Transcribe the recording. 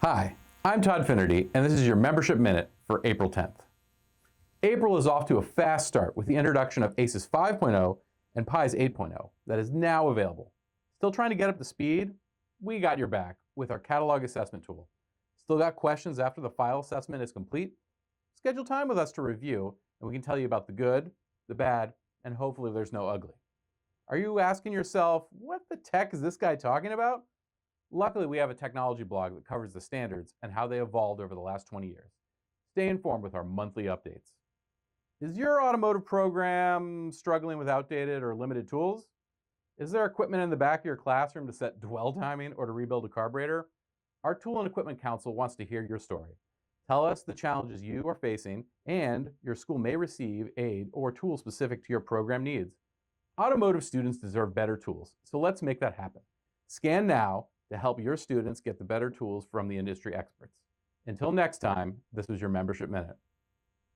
Hi, I'm Todd Finnerty, and this is your Membership Minute for April 10th. April is off to a fast start with the introduction of ACES 5.0 and PIES 8.0 that is now available. Still trying to get up to speed? We got your back with our catalog assessment tool. Still got questions after the file assessment is complete? Schedule time with us to review, and we can tell you about the good, the bad, and hopefully there's no ugly. Are you asking yourself, what the tech is this guy talking about? Luckily, we have a technology blog that covers the standards and how they evolved over the last 20 years. Stay informed with our monthly updates. Is your automotive program struggling with outdated or limited tools? Is there equipment in the back of your classroom to set dwell timing or to rebuild a carburetor? Our Tool and Equipment Council wants to hear your story. Tell us the challenges you are facing, and your school may receive aid or tools specific to your program needs. Automotive students deserve better tools, so let's make that happen. Scan now to help your students get the better tools from the industry experts. Until next time, this was your Membership Minute.